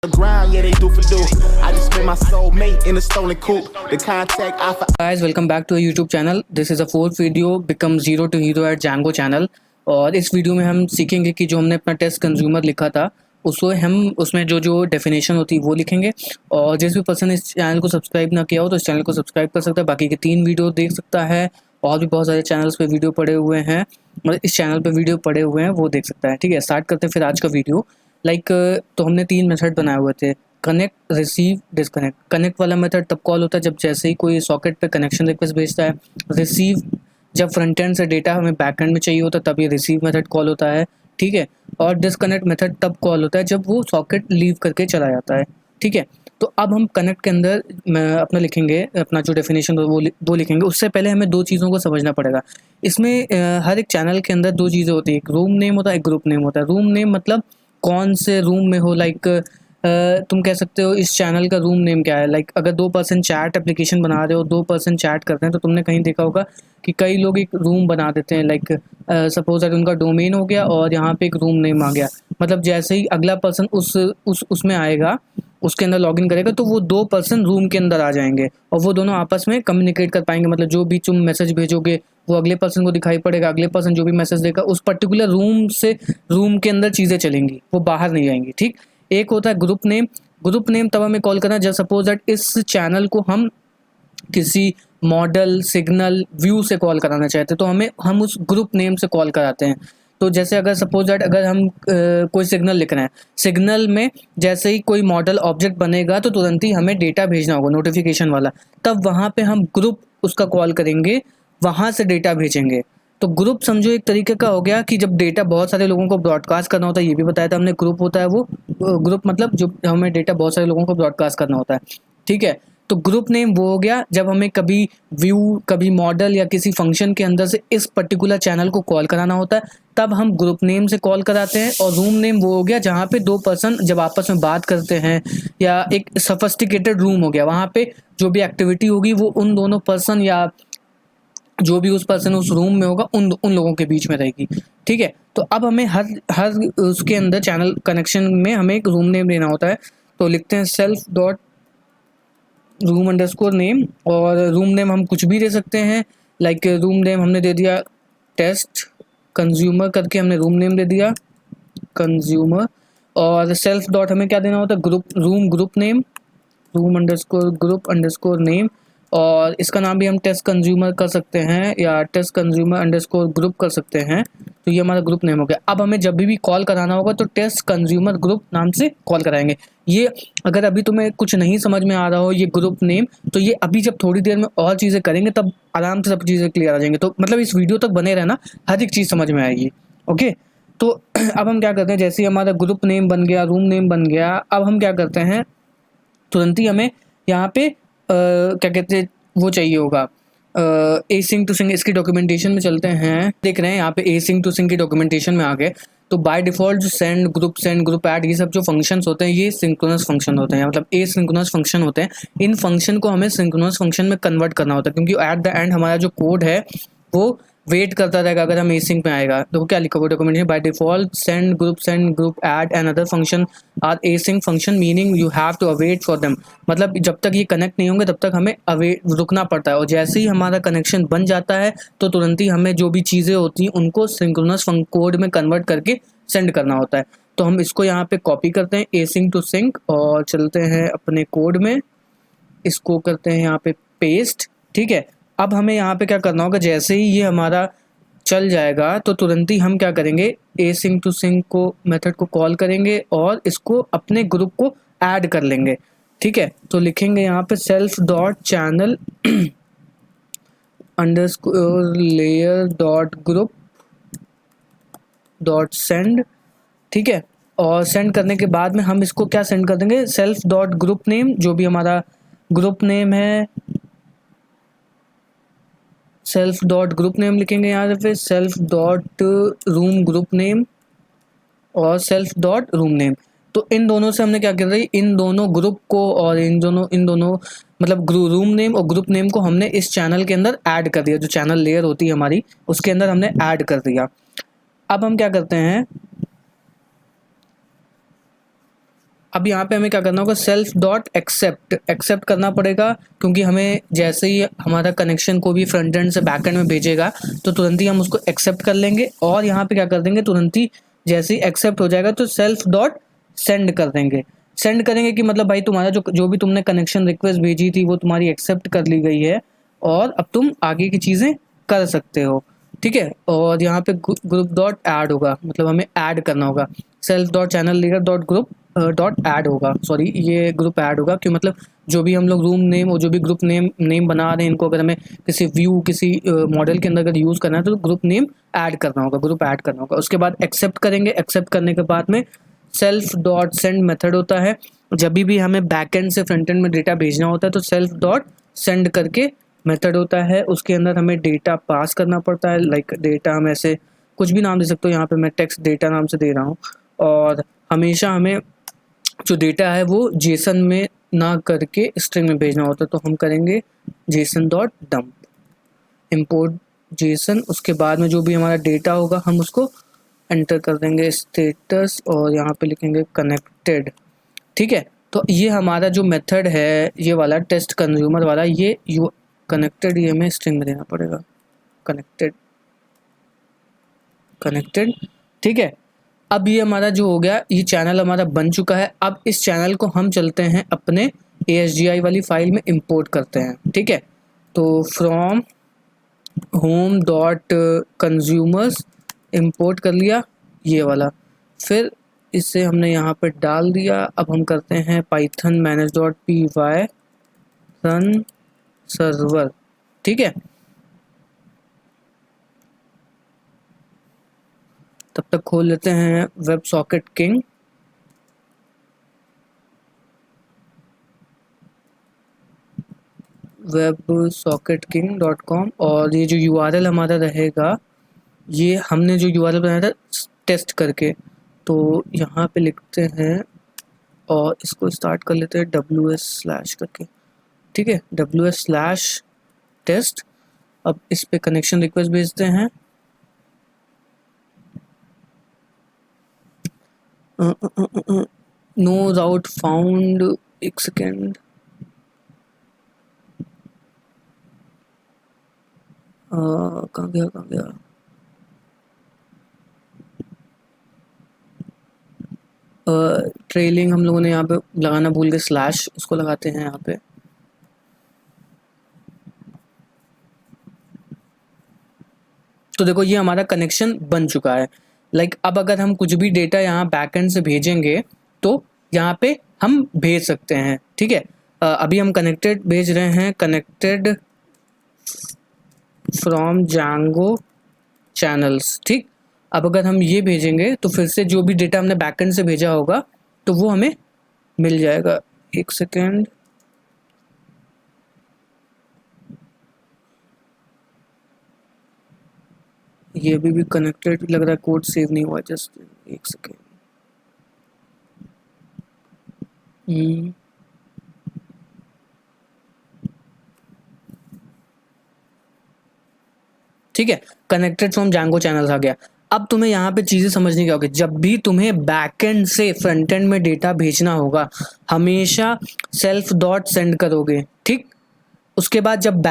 The grind, yeah, they do for do. I just met my soulmate in a stolen coupe. The contact I for guys, welcome back to our YouTube channel. This is a fourth video become zero to hero at Django channel। और इस video में हम सीखेंगे कि जो हमने अपना test consumer लिखा था उसको हम उसमें जो जो डेफिनेशन होती है वो लिखेंगे। और जिस भी पर्सन इस चैनल को सब्सक्राइब ना किया हो तो इस चैनल को सब्सक्राइब कर सकता है, बाकी के 3 वीडियो देख सकता है। और भी बहुत सारे चैनल्स पे वीडियो पड़े हुए हैं, मतलब इस चैनल पे वीडियो पड़े हुए हैं, वो देख सकता है। ठीक है, स्टार्ट करते हैं फिर आज का वीडियो। तो हमने 3 मेथड बनाए हुए थे, कनेक्ट, रिसीव, डिसकनेक्ट। कनेक्ट वाला मेथड तब कॉल होता है जब जैसे ही कोई सॉकेट पे कनेक्शन रिक्वेस्ट भेजता है। रिसीव जब फ्रंट एंड से डेटा हमें बैक एंड में चाहिए होता है तब ये रिसीव मेथड कॉल होता है। ठीक है, और डिसकनेक्ट मेथड तब कॉल होता है जब वो सॉकेट लीव करके चला जाता है। ठीक है, तो अब हम कनेक्ट के अंदर अपना लिखेंगे, अपना जो डेफिनेशन वो लिखेंगे। उससे पहले हमें 2 चीज़ों को समझना पड़ेगा। इसमें हर एक चैनल के अंदर 2 चीज़ें होती है, एक रूम नेम होता है, एक ग्रुप नेम होता है। रूम नेम मतलब कौन से रूम में हो, तुम कह सकते हो इस चैनल का रूम नेम क्या है। अगर 2 पर्सन चैट एप्लीकेशन बना रहे हो, 2 पर्सन चैट करते हैं, तो तुमने कहीं देखा होगा कि कई लोग एक रूम बना देते हैं। सपोज अगर उनका डोमेन हो गया और यहाँ पे एक रूम नेम आ गया, मतलब जैसे ही अगला पर्सन उसमें आएगा, उसके अंदर लॉगिन करेगा, तो वो 2 पर्सन रूम के अंदर आ जाएंगे और वो दोनों आपस में कम्युनिकेट कर पाएंगे। मतलब जो भी तुम मैसेज भेजोगे वो अगले पर्सन को दिखाई पड़ेगा, अगले पर्सन जो भी मैसेज देगा उस पर्टिकुलर रूम के अंदर चीज़ें चलेंगी, वो बाहर नहीं जाएंगी। ठीक, एक होता है ग्रुप नेम। ग्रुप नेम तब हमें कॉल करना है जब सपोज दैट इस चैनल को हम किसी मॉडल, सिग्नल, व्यू से कॉल कराना चाहते हैं, तो हम उस ग्रुप नेम से कॉल कराते हैं। तो जैसे अगर सपोज दैट अगर हम कोई सिग्नल लिख रहे हैं, सिग्नल में जैसे ही कोई मॉडल ऑब्जेक्ट बनेगा तो तुरंत ही हमें डेटा भेजना होगा, नोटिफिकेशन वाला। तब वहाँ पे हम ग्रुप उसका कॉल करेंगे, वहाँ से डेटा भेजेंगे। तो ग्रुप समझो एक तरीके का हो गया कि जब डेटा बहुत सारे लोगों को ब्रॉडकास्ट करना होता है, ये भी बताया था हमने। ग्रुप होता है वो ग्रुप, मतलब जो हमें डेटा बहुत सारे लोगों को ब्रॉडकास्ट करना होता है। ठीक है, तो ग्रुप नेम वो हो गया जब हमें कभी व्यू, कभी मॉडल या किसी फंक्शन के अंदर से इस पर्टिकुलर चैनल को कॉल कराना होता है, तब हम ग्रुप नेम से कॉल कराते हैं। और रूम नेम वो हो गया जहाँ पे 2 पर्सन जब आपस में बात करते हैं, या एक सफिस्टिकेटेड रूम हो गया, वहाँ पे जो भी एक्टिविटी होगी वो उन दोनों पर्सन या जो भी उस पर्सन उस रूम में होगा उन लोगों के बीच में रहेगी। ठीक है, तो अब हमें हर हर उसके अंदर चैनल कनेक्शन में हमें एक रूम नेम लेना होता है। तो लिखते हैं self dot room underscore name, और रूम नेम हम कुछ भी दे सकते हैं। रूम नेम हमने दे दिया टेस्ट कंज्यूमर करके, हमने रूम नेम दे दिया कंज्यूमर। और सेल्फ डॉट हमें क्या देना होता है, group name, group underscore name. और इसका नाम भी हम टेस्ट कंज्यूमर कर सकते हैं या टेस्ट कंज्यूमर अंडरस्कोर ग्रुप कर सकते हैं। तो ये हमारा ग्रुप नेम हो गया। अब हमें जब भी कॉल कराना होगा तो टेस्ट कंज्यूमर ग्रुप नाम से कॉल कराएंगे। ये अगर अभी तुम्हें कुछ नहीं समझ में आ रहा हो ये ग्रुप नेम, तो ये अभी जब थोड़ी देर में और चीज़ें करेंगे तब आराम से सब चीज़ें क्लियर आ जाएंगी। तो मतलब इस वीडियो तक बने रहना, हर एक चीज़ समझ में आएगी। ओके, तो अब हम क्या करते हैं, जैसे ही हमारा ग्रुप नेम बन गया, रूम नेम बन गया, अब हम क्या करते हैं, तुरंत ही हमें यहाँ पे क्या कहते हैं वो चाहिए होगा एसिंग टू सिंग। इसकी डॉक्यूमेंटेशन में चलते हैं, देख रहे हैं यहाँ पे एसिंग टू सिंग की डॉक्यूमेंटेशन में आ गए। तो बाय डिफॉल्ट जो सेंड, ग्रुप ऐड, ये सब जो फंक्शंस होते हैं ये सिंक्रोनस फंक्शन होते हैं, मतलब एसिंक्रोनस फंक्शन होते हैं। इन फंक्शन को हमें सिंक्रोनस फंक्शन में कन्वर्ट करना होता है, क्योंकि एट द एंड हमारा जो कोड है वो वेट करता रहेगा अगर हम एसिंक में आएगा। तो क्या लिखा हुआ documentation, by default send, group add and other function are async function, meaning you have to await for them. मतलब जब तक ये कनेक्ट नहीं होंगे तब तक हमें रुकना पड़ता है। और जैसे ही हमारा कनेक्शन बन जाता है तो तुरंत ही हमें जो भी चीज़ें होती हैं उनको सिंक्रोनस कोड में कन्वर्ट करके सेंड करना होता है। तो हम इसको यहाँ पे कॉपी करते हैं एसिंक टू सिंक, और चलते हैं अपने कोड में, इसको करते हैं यहाँ पे पेस्ट। ठीक है, अब हमें यहाँ पे क्या करना होगा, जैसे ही ये हमारा चल जाएगा तो तुरंत ही हम क्या करेंगे, एसिंक टू सिंक को मेथड को कॉल करेंगे और इसको अपने ग्रुप को ऐड कर लेंगे। ठीक है, तो लिखेंगे यहाँ पे self dot channel underscore layer dot group dot send. ठीक है, और सेंड करने के बाद में हम इसको क्या सेंड कर देंगे, सेल्फ डॉट ग्रुप नेम, जो भी हमारा ग्रुप नेम है, सेल्फ डॉट ग्रुप नेम लिखेंगे यहाँ पे, self dot room group name और सेल्फ डॉट रूम नेम। तो इन दोनों से हमने क्या कर रही, इन दोनों ग्रुप को और इन दोनों मतलब रूम नेम और ग्रुप नेम को हमने इस चैनल के अंदर ऐड कर दिया, जो चैनल लेयर होती है हमारी उसके अंदर हमने ऐड कर दिया। अब हम क्या करते हैं, अब यहाँ पे हमें क्या करना होगा, सेल्फ डॉट एक्सेप्ट करना पड़ेगा, क्योंकि हमें जैसे ही हमारा कनेक्शन को भी फ्रंट एंड से बैक एंड में भेजेगा तो तुरंत ही हम उसको एक्सेप्ट कर लेंगे, और यहाँ पे क्या कर देंगे, तुरंत ही जैसे ही एक्सेप्ट हो जाएगा तो सेल्फ डॉट सेंड कर देंगे। सेंड करेंगे कि मतलब भाई तुम्हारा जो भी तुमने कनेक्शन रिक्वेस्ट भेजी थी वो तुम्हारी एक्सेप्ट कर ली गई है और अब तुम आगे की चीज़ें कर सकते हो, ठीक है। और यहाँ पे ग्रुप डॉट ऐड होगा, मतलब हमें ऐड करना होगा, self dot channel leader dot group dot add होगा, सॉरी ये ग्रुप ऐड होगा, क्यों मतलब जो भी हम लोग रूम नेम और जो भी ग्रुप नेम बना रहे हैं इनको अगर हमें किसी व्यू किसी मॉडल के अंदर अगर यूज़ करना है तो ग्रुप नेम ऐड करना होगा, ग्रुप ऐड करना होगा। उसके बाद एक्सेप्ट करेंगे, एक्सेप्ट करने के बाद में सेल्फ डॉट सेंड मेथड होता है। जब भी हमें बैक एंड से फ्रंट एंड में डेटा भेजना होता है तो सेल्फ डॉट सेंड करके मेथड होता है, उसके अंदर हमें डेटा पास करना पड़ता है। लाइक डेटा हम ऐसे कुछ भी नाम दे सकते हो, यहाँ पे मैं टेक्स्ट डेटा नाम से दे रहा हूँ, और हमेशा हमें जो डेटा है वो जेसन में ना करके स्ट्रिंग में भेजना होता है, तो हम करेंगे JSON dot dump import JSON. उसके बाद में जो भी हमारा डेटा होगा हम उसको एंटर कर देंगे स्टेटस और यहाँ पे लिखेंगे कनेक्टेड, ठीक है। तो ये हमारा जो मेथड है ये वाला टेस्ट कंज्यूमर वाला, ये यू कनेक्टेड, ये हमें स्ट्रिंग में देना पड़ेगा, कनेक्टेड, ठीक है। अब ये हमारा जो हो गया, ये चैनल हमारा बन चुका है। अब इस चैनल को हम चलते हैं अपने ASGI वाली फाइल में इंपोर्ट करते हैं, ठीक है। तो from home dot consumers import कर लिया ये वाला, फिर इसे हमने यहाँ पे डाल दिया। अब हम करते हैं Python manage dot py run server, ठीक है। तब तक खोल लेते हैं वेब सॉकेट किंग, websocketking.com, और ये जो URL हमारा रहेगा, ये हमने जो URL बनाया था टेस्ट करके, तो यहाँ पे लिखते हैं और इसको स्टार्ट कर लेते हैं ws/ करके, ठीक है, ws/test। अब इस पे कनेक्शन रिक्वेस्ट भेजते हैं, नो राउट फाउंड, एक सेकेंड, कहाँ गया, ट्रेलिंग हम लोगों ने यहाँ पे लगाना भूल गए, स्लैश उसको लगाते हैं यहाँ पे। तो देखो ये हमारा कनेक्शन बन चुका है। लाइक अब अगर हम कुछ भी डेटा यहाँ बैकएंड से भेजेंगे तो यहाँ पे हम भेज सकते हैं, ठीक है। अभी हम कनेक्टेड भेज रहे हैं, कनेक्टेड फ्रॉम Django चैनल्स, ठीक। अब अगर हम ये भेजेंगे तो फिर से जो भी डेटा हमने बैकएंड से भेजा होगा तो वो हमें मिल जाएगा। एक सेकेंड, ये अभी भी कनेक्टेड लग रहा है, कोड सेव नहीं हुआ, जस्ट एक सेकेंड। ठीक है, कनेक्टेड फ्रॉम Django चैनल्स आ गया। अब तुम्हें यहाँ पे चीज़ें समझने की होगी, जब भी तुम्हें बैकएंड से फ्रंट एंड में डेटा भेजना होगा हमेशा सेल्फ डॉट सेंड करोगे, ठीक। उसके बाद जब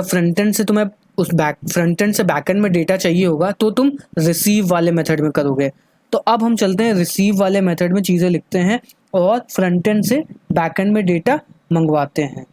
फ्रंट एंड से तुम्हें उस फ्रंट एंड से बैक एंड में डेटा चाहिए होगा तो तुम रिसीव वाले मेथड में करोगे। तो अब हम चलते हैं रिसीव वाले मेथड में चीज़ें लिखते हैं और फ्रंट एंड से बैक एंड में डेटा मंगवाते हैं।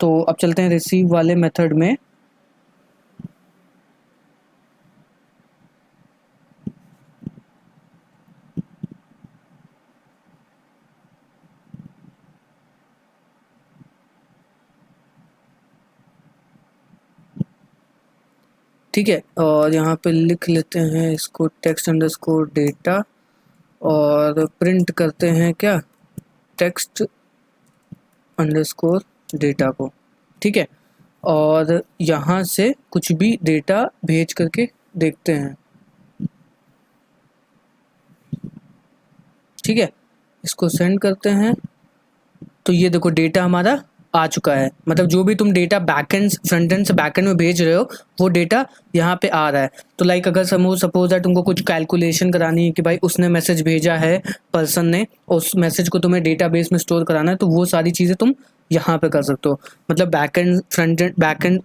तो अब चलते हैं रिसीव वाले मेथड में, ठीक है। और यहाँ पे लिख लेते हैं इसको टेक्स्ट अंडरस्कोर डेटा और प्रिंट करते हैं क्या, टेक्स्ट अंडरस्कोर डेटा को, ठीक है। और यहाँ से कुछ भी डेटा भेज करके देखते हैं, ठीक है। इसको सेंड करते हैं तो ये देखो डेटा हमारा आ चुका है, मतलब जो भी तुम डेटा बैकएंड फ्रंट एंड से बैकएंड में भेज रहे हो वो डेटा यहाँ पे आ रहा है। तो लाइक अगर सपोज दैट तुमको कुछ कैलकुलेशन करानी है कि भाई उसने मैसेज भेजा है पर्सन ने, उस मैसेज को तुम्हें डेटाबेस में स्टोर कराना है, तो वो सारी चीज़ें तुम यहाँ पे कर सकते हो। मतलब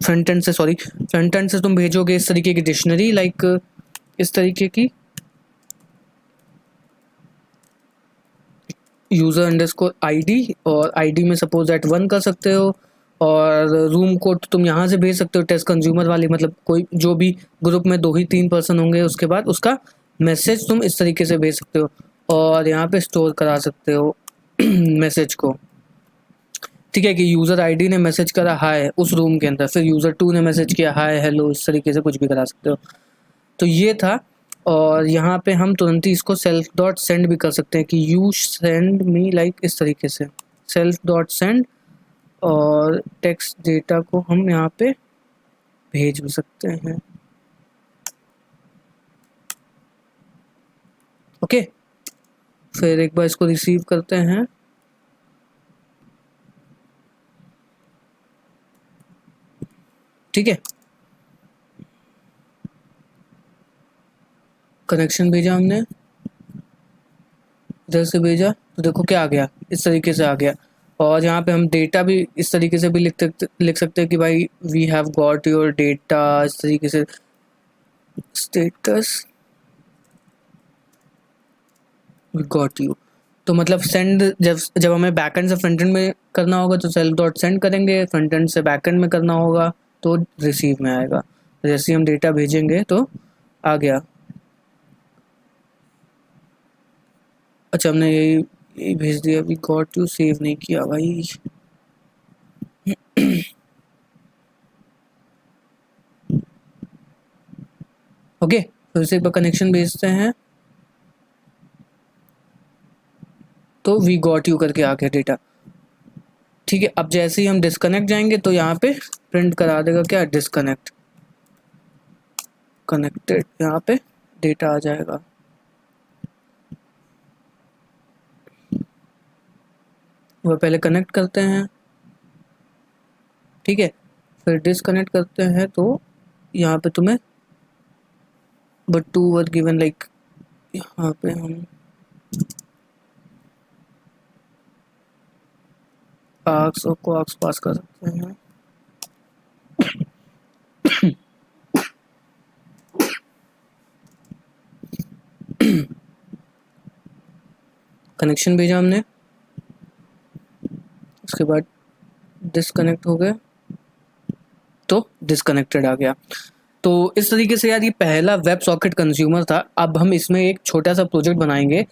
फ्रंट एंड से तुम भेजोगे इस तरीके की डिक्शनरी, लाइक इस तरीके की यूज़र अंडरस्कोर आईडी, और आईडी में सपोज दैट 1 कर सकते हो, और रूम कोड तुम यहाँ से भेज सकते हो टेस्ट कंज्यूमर वाली, मतलब कोई जो भी ग्रुप में 2 ही 3 पर्सन होंगे उसके बाद उसका मैसेज तुम इस तरीके से भेज सकते हो, और यहाँ पे स्टोर करा सकते हो मैसेज को। ठीक है कि यूज़र आईडी ने मैसेज करा हाय उस रूम के अंदर, फिर यूज़र 2 ने मैसेज किया हाय हेलो, इस तरीके से कुछ भी करा सकते हो। तो ये था, और यहाँ पे हम तुरंत ही इसको सेल्फ डॉट सेंड भी कर सकते हैं कि यू सेंड मी, लाइक इस तरीके से सेल्फ डॉट सेंड, और टेक्स्ट डेटा को हम यहाँ पे भेज भी सकते हैं। ओके, फिर एक बार इसको रिसीव करते हैं। ठीक है, कनेक्शन भेजा हमने, इधर से भेजा तो देखो क्या आ गया, इस तरीके से आ गया। और यहाँ पे हम डेटा भी इस तरीके से भी लिख सकते हैं कि भाई we have got your data, इस तरीके से स्टेटस वी गॉट यू। तो मतलब सेंड जब हमें बैकएंड से फ्रंट एंड में करना होगा तो सेल्फ डॉट सेंड करेंगे, फ्रंट एंड से बैकएंड में करना होगा तो रिसीव में आएगा। तो जैसे ही हम डेटा भेजेंगे तो आ गया। अच्छा, हमने यही भेज दिया, वी गॉट यू, सेव नहीं किया भाई। ओके, फिर से एक बार कनेक्शन भेजते हैं तो वी गॉट यू करके आ गया डेटा। ठीक है, अब जैसे ही हम डिस्कनेक्ट जाएंगे तो यहाँ पे प्रिंट करा देगा क्या, डिस्कनेक्ट कनेक्टेड, यहाँ पे डेटा आ जाएगा। वह पहले कनेक्ट करते हैं, ठीक है, फिर डिस्कनेक्ट करते हैं, तो यहाँ पे तुम्हें but two were given, like यहाँ पे हम आर्क्स और कोआर्क्स पास कर सकते हैं। कनेक्शन भेजा हमने, उसके बाद डिस्कनेक्ट हो गया तो डिस्कनेक्टेड आ गया। तो इस तरीके से यार ये पहला वेब सॉकेट कंज्यूमर था। अब हम इसमें एक छोटा सा प्रोजेक्ट बनाएंगे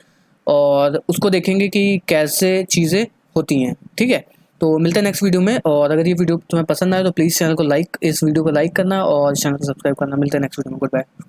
और उसको देखेंगे कि कैसे चीज़ें होती हैं। ठीक है, तो मिलते हैं नेक्स्ट वीडियो में। और अगर ये वीडियो तुम्हें पसंद आए तो प्लीज़ चैनल को इस वीडियो को लाइक करना और चैनल को सब्सक्राइब करना। मिलते हैं नेक्स्ट वीडियो में, गुड बाय।